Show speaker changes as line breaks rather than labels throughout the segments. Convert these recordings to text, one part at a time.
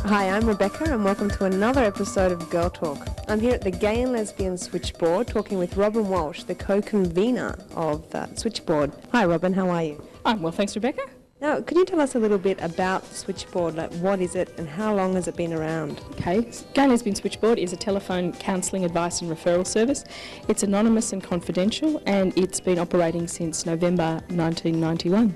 Hi, I'm Rebecca and welcome to another episode of Girl Talk. I'm here at the Gay and Lesbian Switchboard talking with Robin Walsh, the co-convener of Switchboard. Hi Robin, how are you?
I'm well, thanks Rebecca.
Now, could you tell us a little bit about the Switchboard, like what is it and how long has it been around?
Okay, Gay and Lesbian Switchboard is a telephone counselling, advice and referral service. It's anonymous and confidential and it's been operating since November 1991.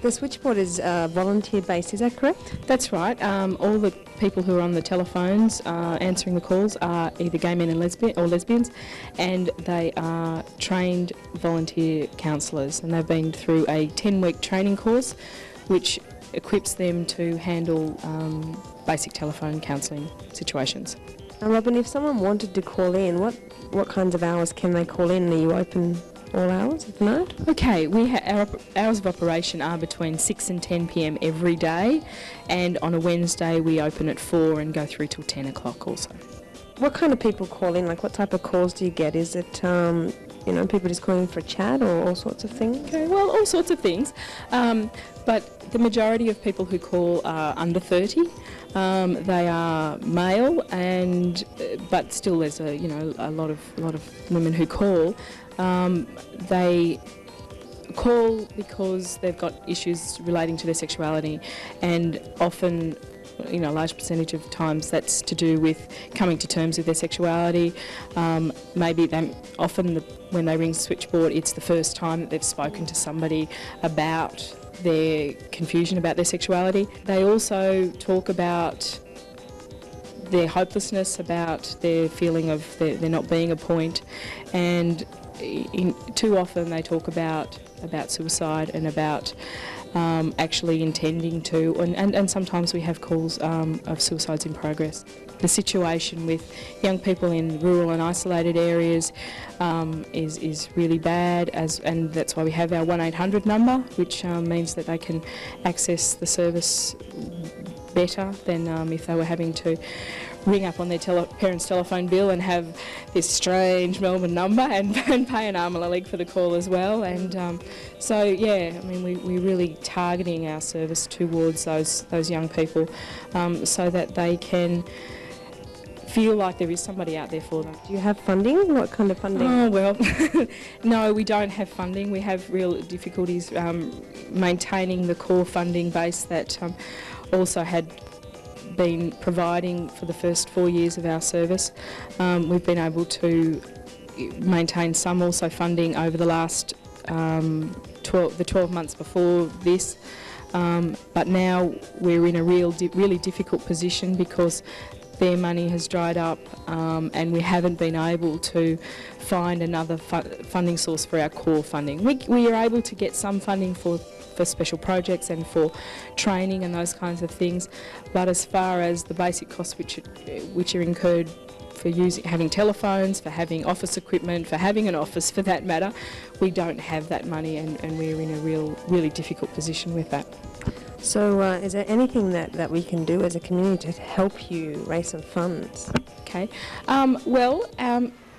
The Switchboard is volunteer-based, is that correct?
That's right. All the people who are on the telephones answering the calls are either gay men and lesbians, and they are trained volunteer counsellors, and they've been through a 10-week training course which equips them to handle basic telephone counselling situations.
Now, Robin, if someone wanted to call in, what kinds of hours can they call in? Are you open all hours of the night?
Okay, our hours of operation are between 6 and 10 p.m. every day, and on a Wednesday we open at 4 and go through till 10 o'clock also.
What kind of people call in? Like what type of calls do you get? Is it, people just calling for a chat or all sorts of things?
Okay, well, all sorts of things, but the majority of people who call are under 30. They are male, but still there's a lot of women who call. They call because they've got issues relating to their sexuality, and often, a large percentage of times that's to do with coming to terms with their sexuality. Maybe when they ring Switchboard, it's the first time that they've spoken to somebody about their confusion about their sexuality. They also talk about their hopelessness, about their feeling of there not being a point, and too often they talk about suicide and about actually intending to, and sometimes we have calls of suicides in progress. The situation with young people in rural and isolated areas is really bad, and that's why we have our 1800 number, which means that they can access the service better than if they were having to ring up on their parents' telephone bill and have this strange Melbourne number and pay an arm and a leg for the call as well. And we're really targeting our service towards those young people so that they can feel like there is somebody out there for them.
Do you have funding? What kind of funding?
Oh, well, no, we don't have funding. We have real difficulties maintaining the core funding base that also had been providing for the first 4 years of our service. We've been able to maintain some also funding over the last 12 months before this, but now we're in a really difficult position because their money has dried up and we haven't been able to find another funding source for our core funding. We are able to get some funding for special projects and for training and those kinds of things, but as far as the basic costs which are incurred for having telephones, for having office equipment, for having an office for that matter, we don't have that money, and we're in a really difficult position with that.
So is there anything that we can do as a community to help you raise some funds?
Okay.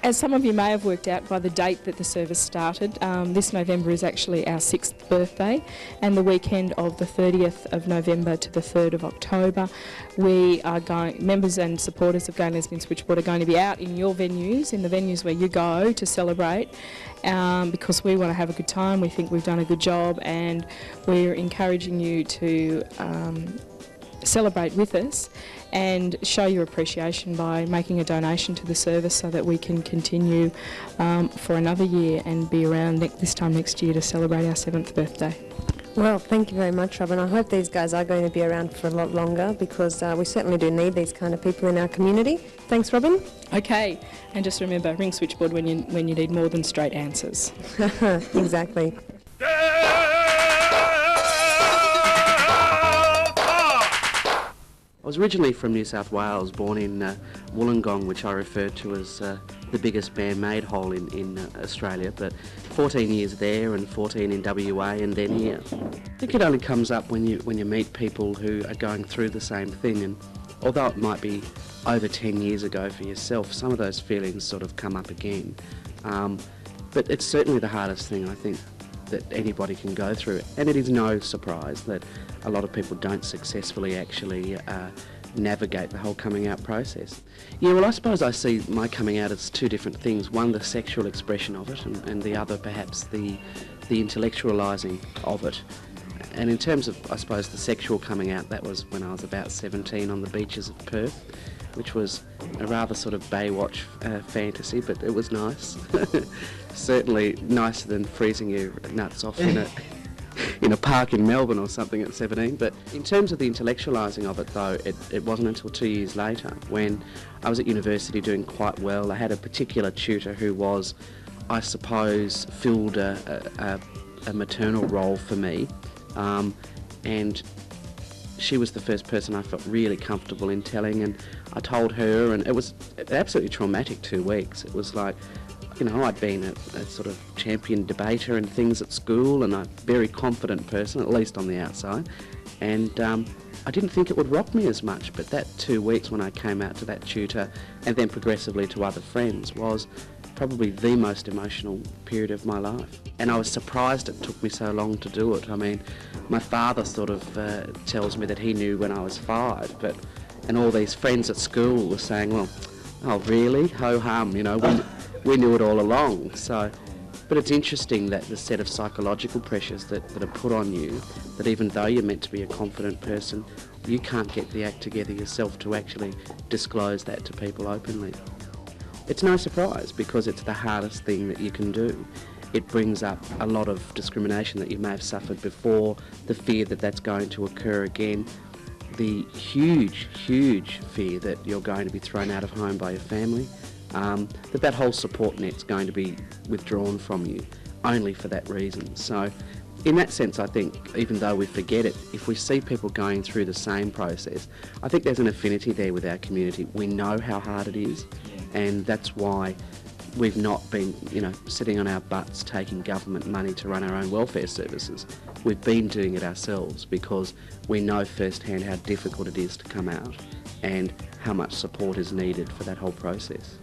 As some of you may have worked out by the date that the service started, this November is actually our 6th birthday, and the weekend of the 30th of November to the 3rd of October, members and supporters of Gay and Lesbian Switchboard are going to be out in your venues, in the venues where you go to celebrate, because we want to have a good time. We think we've done a good job, and we're encouraging you to celebrate with us and show your appreciation by making a donation to the service so that we can continue for another year and be around this time next year to celebrate our 7th birthday.
Well, thank you very much, Robin. I hope these guys are going to be around for a lot longer, because we certainly do need these kind of people in our community. Thanks, Robin.
Okay, and just remember, ring switchboard when you need more than straight answers.
Exactly.
I was originally from New South Wales, born in Wollongong, which I refer to as the biggest man-made hole in Australia, but 14 years there and 14 in WA and then here. I think it only comes up when you meet people who are going through the same thing, and although it might be over 10 years ago for yourself, some of those feelings sort of come up again. But it's certainly the hardest thing, I think, that anybody can go through. And it is no surprise that a lot of people don't successfully actually navigate the whole coming out process. Yeah, well, I suppose I see my coming out as two different things. One, the sexual expression of it, and the other perhaps the intellectualising of it. And in terms of, I suppose, the sexual coming out, that was when I was about 17 on the beaches of Perth, which was a rather sort of Baywatch fantasy, but it was nice. Certainly nicer than freezing your nuts off in a park in Melbourne or something at 17. But in terms of the intellectualising of it, though, it wasn't until 2 years later, when I was at university doing quite well. I had a particular tutor who was, I suppose, filled a maternal role for me, and she was the first person I felt really comfortable in telling, and I told her, and it was an absolutely traumatic 2 weeks. It was like, you know, I'd been a sort of champion debater and things at school, and a very confident person, at least on the outside, and I didn't think it would rock me as much, but that 2 weeks when I came out to that tutor and then progressively to other friends was probably the most emotional period of my life. And I was surprised it took me so long to do it. I mean, my father sort of tells me that he knew when I was 5, and all these friends at school were saying, well, oh really, ho-hum, you know, we knew it all along. So, but it's interesting that the set of psychological pressures that are put on you, that even though you're meant to be a confident person, you can't get the act together yourself to actually disclose that to people openly. It's no surprise, because it's the hardest thing that you can do. It brings up a lot of discrimination that you may have suffered before, the fear that that's going to occur again, the huge, huge fear that you're going to be thrown out of home by your family, that whole support net's going to be withdrawn from you only for that reason. So in that sense, I think, even though we forget it, if we see people going through the same process, I think there's an affinity there with our community. We know how hard it is, and that's why we've not been, you know, sitting on our butts taking government money to run our own welfare services. We've been doing it ourselves because we know firsthand how difficult it is to come out and how much support is needed for that whole process.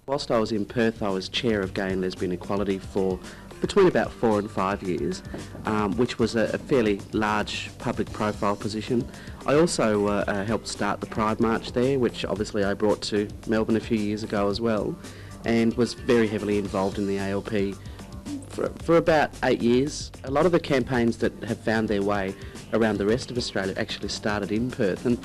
Whilst I was in Perth, I was chair of Gay and Lesbian Equality for between about 4 and 5 years, which was a fairly large public profile position. I also helped start the Pride March there, which obviously I brought to Melbourne a few years ago as well, and was very heavily involved in the ALP for about 8 years. A lot of the campaigns that have found their way around the rest of Australia actually started in Perth, and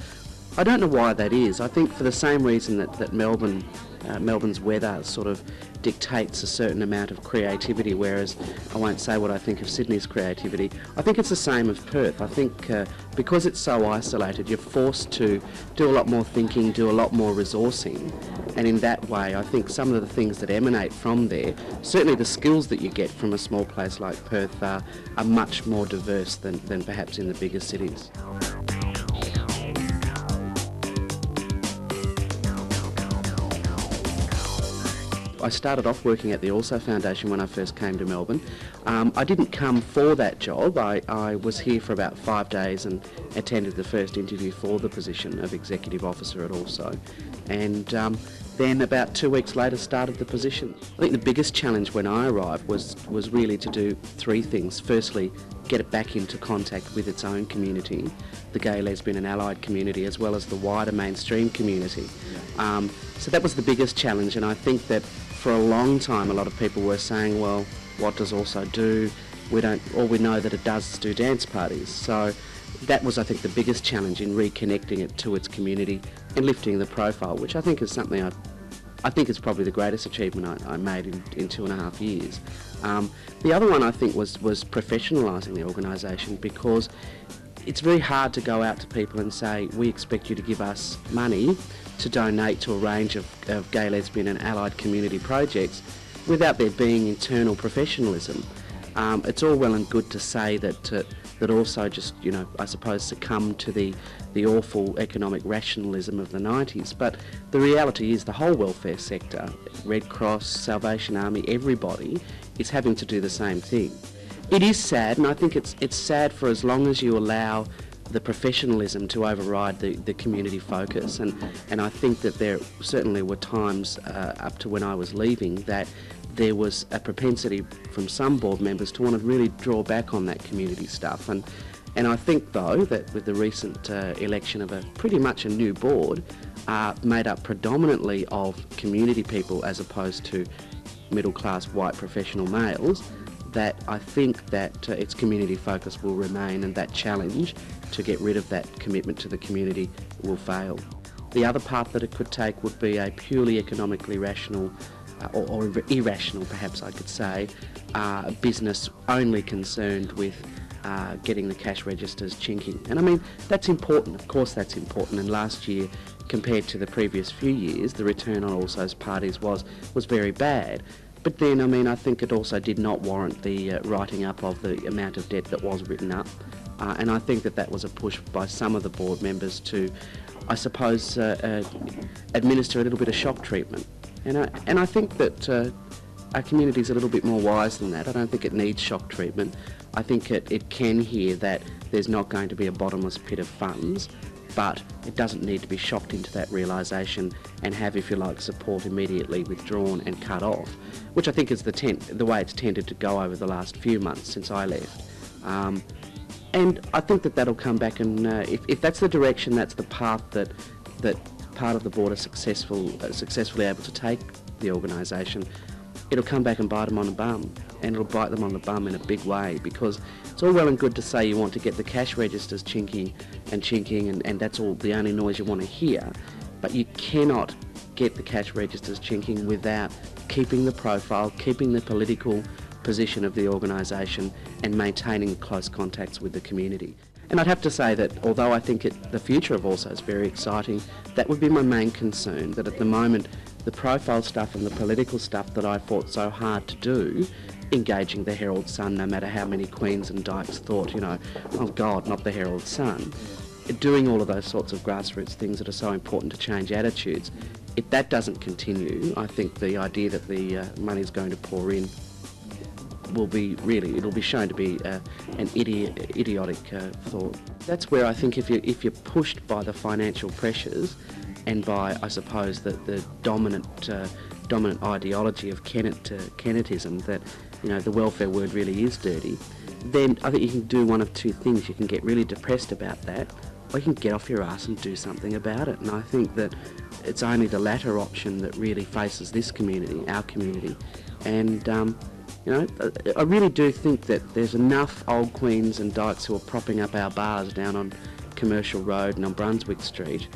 I don't know why that is. I think for the same reason that Melbourne's weather sort of dictates a certain amount of creativity, whereas I won't say what I think of Sydney's creativity. I think it's the same of Perth. I think because it's so isolated, you're forced to do a lot more thinking, do a lot more resourcing, and in that way I think some of the things that emanate from there, certainly the skills that you get from a small place like Perth are much more diverse than perhaps in the bigger cities. I started off working at the Also Foundation when I first came to Melbourne. I didn't come for that job. I was here for about 5 days and attended the first interview for the position of Executive Officer at Also. And then about 2 weeks later started the position. I think the biggest challenge when I arrived was really to do 3 things. Firstly, get it back into contact with its own community, the gay, lesbian and allied community, as well as the wider mainstream community. So that was the biggest challenge, and I think that for a long time a lot of people were saying, well, what does Also do? All we know that it does is do dance parties. So that was, I think, the biggest challenge in reconnecting it to its community and lifting the profile, which I think is something I think it's probably the greatest achievement I made in 2.5 years. The other one I think was professionalising the organisation, because it's very hard to go out to people and say, we expect you to give us money to donate to a range of gay, lesbian and allied community projects without there being internal professionalism. It's all well and good to say that also just, I suppose succumb to the awful economic rationalism of the 90s, but the reality is the whole welfare sector, Red Cross, Salvation Army, everybody is having to do the same thing. It is sad, and I think it's sad for as long as you allow the professionalism to override the community focus, and I think that there certainly were times up to when I was leaving that there was a propensity from some board members to want to really draw back on that community stuff, and I think though that with the recent election of pretty much a new board made up predominantly of community people as opposed to middle class white professional males, that I think that its community focus will remain, and that challenge to get rid of that commitment to the community will fail. The other path that it could take would be a purely economically rational or irrational, perhaps I could say, business only concerned with getting the cash registers chinking. And I mean, that's important, of course that's important, and last year compared to the previous few years the return on all those parties was very bad. But then, I mean, I think it also did not warrant the writing up of the amount of debt that was written up. And I think that was a push by some of the board members to, I suppose, administer a little bit of shock treatment. And I think that our community is a little bit more wise than that. I don't think it needs shock treatment. I think it can hear that there's not going to be a bottomless pit of funds, but it doesn't need to be shocked into that realisation and have, if you like, support immediately withdrawn and cut off, which I think is the way it's tended to go over the last few months since I left. And I think that'll come back, and if that's the direction, that's the path that part of the board are successfully able to take the organisation, it'll come back and bite them on the bum, and it'll bite them on the bum in a big way, because it's all well and good to say you want to get the cash registers chinking, and that's all the only noise you want to hear, but you cannot get the cash registers chinking without keeping the profile, keeping the political position of the organisation and maintaining close contacts with the community. And I'd have to say that although I think the future of also is very exciting, that would be my main concern, that at the moment the profile stuff and the political stuff that I fought so hard to do, engaging the Herald Sun, no matter how many Queens and Dykes thought, oh God, not the Herald Sun, doing all of those sorts of grassroots things that are so important to change attitudes, if that doesn't continue, I think the idea that the money's going to pour in will be it'll be shown to be an idiotic thought. That's where I think if you're pushed by the financial pressures and by, I suppose, the dominant ideology of Kennetism, that the welfare word really is dirty, then I think you can do one of two things. You can get really depressed about that, or you can get off your ass and do something about it. And I think that it's only the latter option that really faces this community, our community. And I really do think that there's enough old Queens and Dykes who are propping up our bars down on Commercial Road and on Brunswick Street,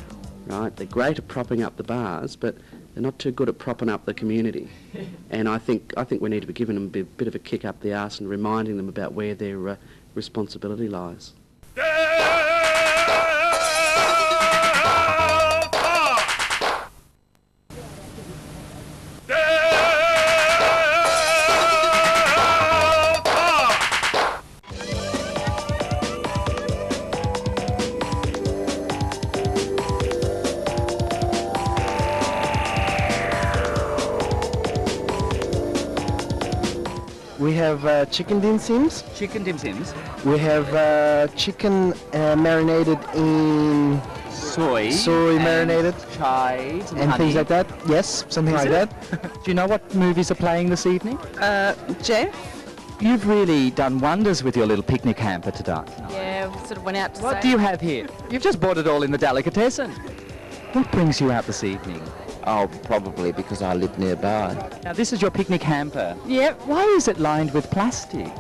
right? They're great at propping up the bars, but they're not too good at propping up the community. And I think we need to be giving them a bit of a kick up the arse and reminding them about where their responsibility lies.
We have chicken dim sims.
Chicken dim sims.
We have chicken marinated in
Soy
marinated.
Chai
and things like that. Yes, something like that.
Do you know what movies are playing this evening?
Jeff?
You've really done wonders with your little picnic hamper today.
Yeah, we sort of went out to
What do you have here? You've just bought it all in the delicatessen. What brings you out this evening?
Oh, probably because I live nearby.
Now, this is your picnic hamper.
Yep.
Why is it lined with plastic?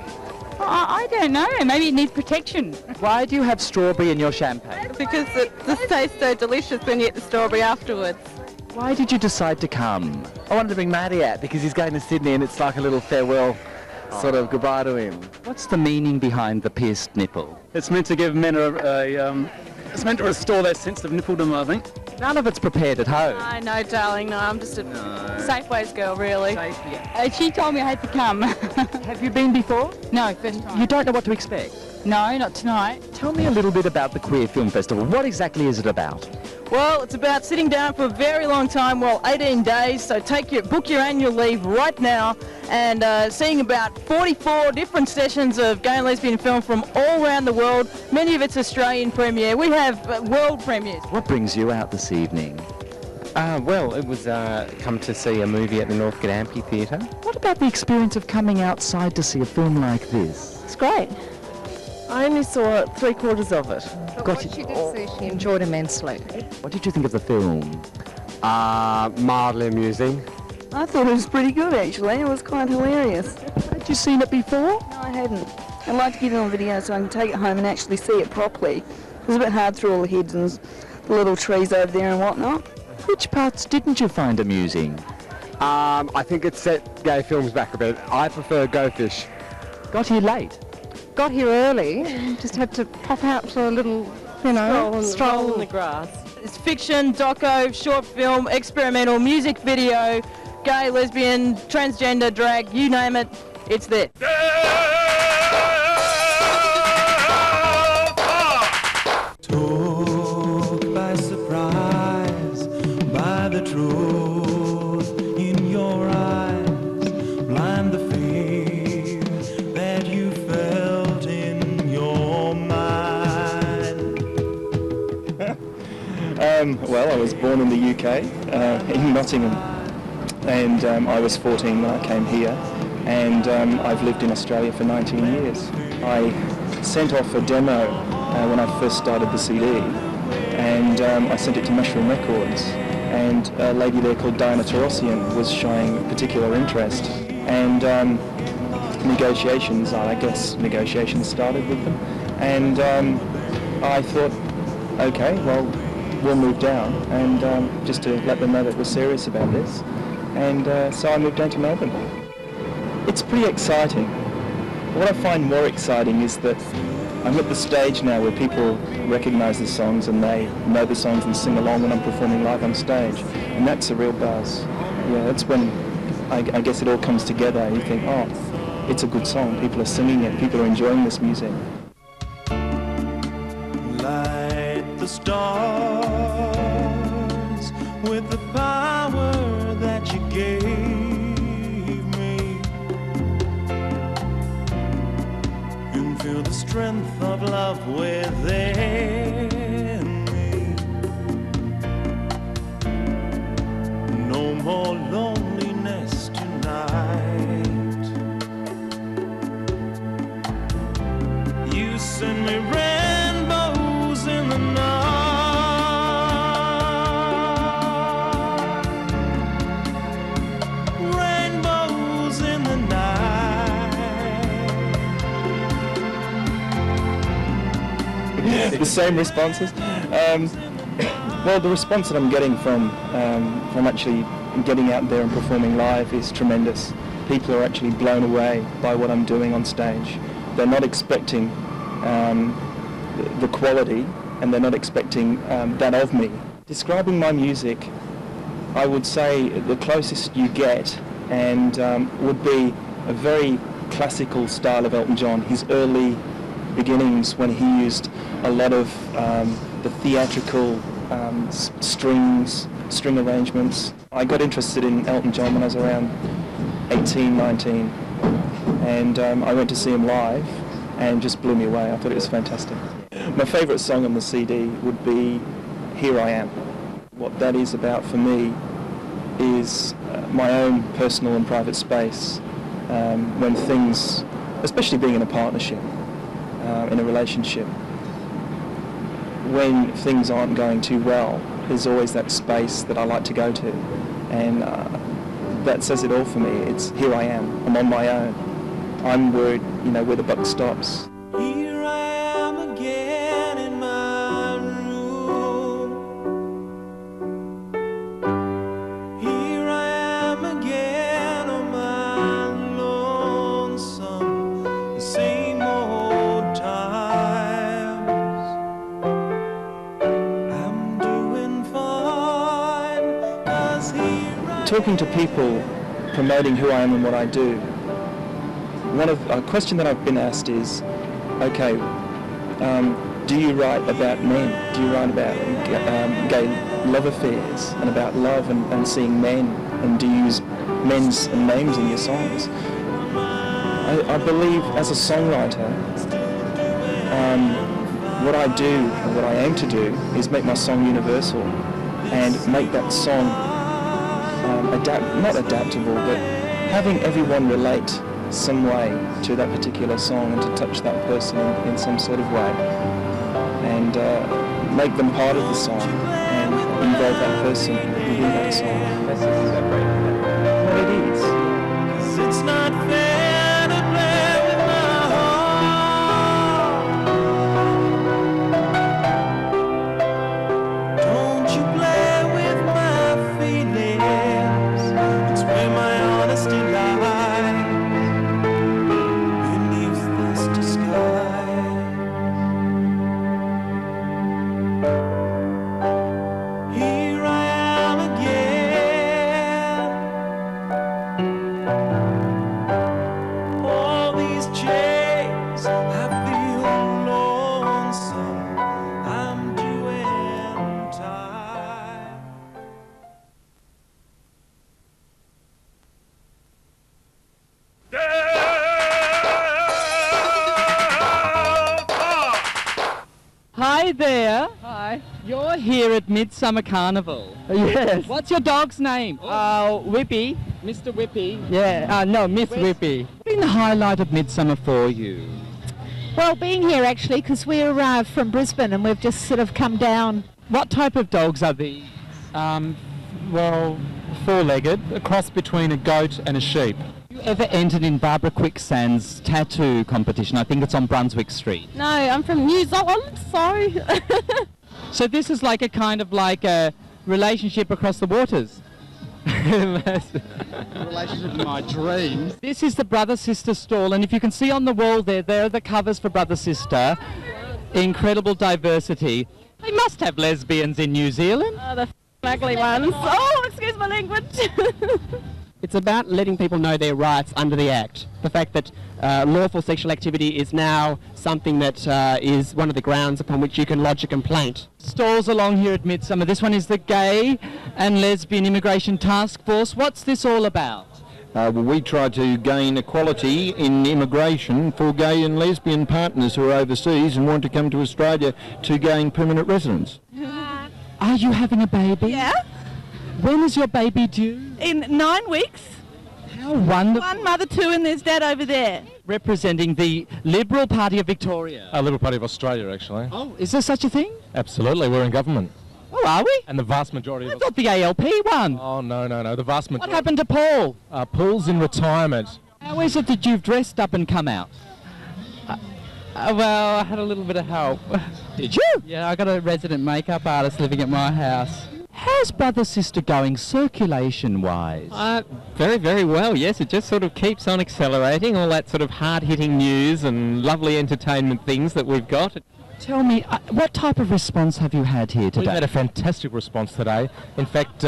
I don't know. Maybe it needs protection.
Why do you have strawberry in your champagne?
Because it just tastes so delicious when you get the strawberry afterwards.
Why did you decide to come?
I wanted to bring Matty out because he's going to Sydney and it's like a little farewell sort of goodbye to him.
What's the meaning behind the pierced nipple?
It's meant to give men it's meant to restore their sense of nippledom, I think.
None of it's prepared at home.
No, darling, no, I'm just a Safeways girl, really. She told me I had to come.
Have you been before?
No, first time.
You don't know what to expect?
No, not tonight.
Tell me a little bit about the Queer Film Festival. What exactly is it about?
Well, it's about sitting down for a very long time, 18 days, so book your annual leave right now and seeing about 44 different sessions of gay and lesbian film from all around the world. Many of it's Australian premiere. We have world premieres.
What brings you out this evening?
Well, it was come to see a movie at the Northcote Amphitheatre.
What about the experience of coming outside to see a film like this?
It's great. I only saw 3/4 of it.
But what she did see, she enjoyed immensely.
What did you think of the film?
Mildly amusing.
I thought it was pretty good, actually. It was quite hilarious.
Had you seen it before?
No, I hadn't. I'd like to get it on video so I can take it home and actually see it properly. It was a bit hard through all the heads and the little trees over there and whatnot.
Which parts didn't you find amusing?
I think it set gay films back a bit. I prefer Go Fish.
Got here late?
Got here early, just had to pop out for a little,
Stroll in the grass. It's fiction, doco, short film, experimental, music video, gay, lesbian, transgender, drag, you name it, it's there.
Took by surprise by the truth in your eyes, blind the fear that you felt in your mind.
Well, I was born in the UK, in Nottingham, and I was 14 when I came here, and I've lived in Australia for 19 years. I sent off a demo when I first started the CD, and I sent it to Mushroom Records, and a lady there called Diana Tarossian was showing particular interest, and negotiations started with them, and I thought, okay, well, we'll move down, and just to let them know that we're serious about this, and so I moved down to Melbourne. It's pretty exciting. What I find more exciting is that I'm at the stage now where people recognise the songs and they know the songs and sing along when I'm performing live on stage, and that's a real buzz. Yeah, that's when I guess it all comes together. You think, oh, it's a good song, people are singing it, people are enjoying this music.
Light the stars with the power that you gave me, and feel the strength of love within me. No more loneliness tonight. You send me rainbows in the night. Rainbows in the night.
The same responses. Well, the response that I'm getting from actually getting out there and performing live is tremendous. People are actually blown away by what I'm doing on stage. They're not expecting the quality, and they're not expecting that of me. Describing my music, I would say the closest you get and would be a very classical style of Elton John, his early beginnings when he used a lot of the theatrical string arrangements. I got interested in Elton John when I was around 18, 19, and I went to see him live and just blew me away. I thought it was fantastic. My favourite song on the CD would be Here I Am. What that is about for me is my own personal and private space when things, especially being in a partnership, in a relationship, when things aren't going too well, there's always that space that I like to go to, and that says it all for me. It's here I am. I'm on my own. I'm where the buck stops.
Here I am again in my room.
talking to people, promoting who I am and what I do, a question that I've been asked is, okay, do you write about men? Do you write about gay love affairs and about love and seeing men? And do you use men's names in your songs? I believe as a songwriter, what I do and what I aim to do is make my song universal and make that song not adaptable, but having everyone relate some way to that particular song and to touch that person in some sort of way, and make them part of the song and involve that person within that song. That's what it is. 'Cause it's not fair to play with my heart. Don't you play with my feelings. It's where my honesty lies. Beneath this disguise. Here I am again. All these chains, I feel lonesome. I'm doing time.
Hi there.
Hi.
You're here at Midsummer Carnival.
Yes.
What's your dog's name?
Whippy.
Mr. Whippy.
Yeah, no, Miss Whippy.
What's been the highlight of Midsummer for you?
Well, being here actually, because we're from Brisbane and we've just sort of come down.
What type of dogs are these?
Well, four-legged, a cross between a goat and a sheep.
Have you ever entered in Barbara Quicksand's tattoo competition? I think it's on Brunswick Street.
No, I'm from New Zealand, so...
So this is like a relationship across the waters.
Relationship in my dreams.
This is the brother-sister stall, and if you can see on the wall there are the covers for brother-sister. Incredible diversity. They must have lesbians in New Zealand.
Oh, the ugly ones. Oh, excuse my language.
It's about letting people know their rights under the Act. The fact that lawful sexual activity is now something that is one of the grounds upon which you can lodge a complaint.
Stalls along here at Midsummer. This one is the Gay and Lesbian Immigration Task Force. What's this all about?
Well, we try to gain equality in immigration for gay and lesbian partners who are overseas and want to come to Australia to gain permanent residence.
Are you having a baby?
Yeah.
When is your baby due?
In 9 weeks.
How wonderful.
One mother, two, and there's dad over there.
Representing the Liberal Party of Victoria.
Liberal Party of Australia, actually.
Oh, is there such a thing?
Absolutely, we're in government.
Oh, are we?
And the vast majority
I
of
thought the ALP won.
Oh, no, the vast majority...
What happened to Paul?
Paul's in retirement.
How is it that you've dressed up and come out?
Well, I had a little bit of help.
Did you?
Yeah, I got a resident makeup artist living at my house.
How's Brother Sister going circulation-wise?
Very, very well, yes. It just sort of keeps on accelerating, all that sort of hard-hitting news and lovely entertainment things that we've got.
Tell me, what type of response have you had here today?
We've had a fantastic response today. In fact,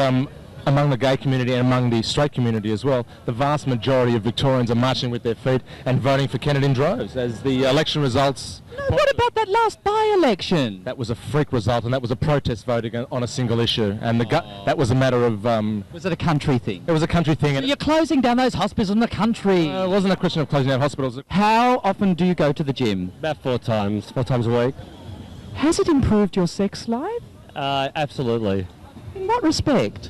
among the gay community and among the straight community as well, the vast majority of Victorians are marching with their feet and voting for Kennett in droves as the election results...
No, what about that last by-election?
That was a freak result, and that was a protest vote on a single issue, and that was a matter of...
Was it a country thing?
It was a country thing.
So you're closing down those hospitals in the country.
It wasn't a question of closing down hospitals.
How often do you go to the gym?
About four times a week.
Has it improved your sex life?
Absolutely.
In what respect?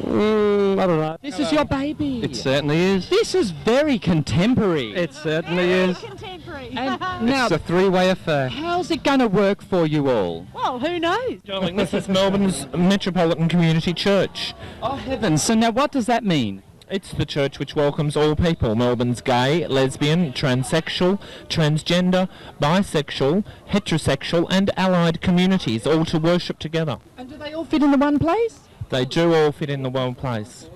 I don't know.
This is your baby.
It certainly is.
This is very contemporary.
It certainly is.
Contemporary.
And now,
It's a three-way affair.
how's it going to work for you all?
Well, who knows?
Darling, this is Melbourne's Metropolitan Community Church.
Oh, heavens. So now what does that mean?
It's the church which welcomes all people. Melbourne's gay, lesbian, transsexual, transgender, bisexual, heterosexual and allied communities, all to worship together.
And do they all fit in the one place?
They do all fit in the one place.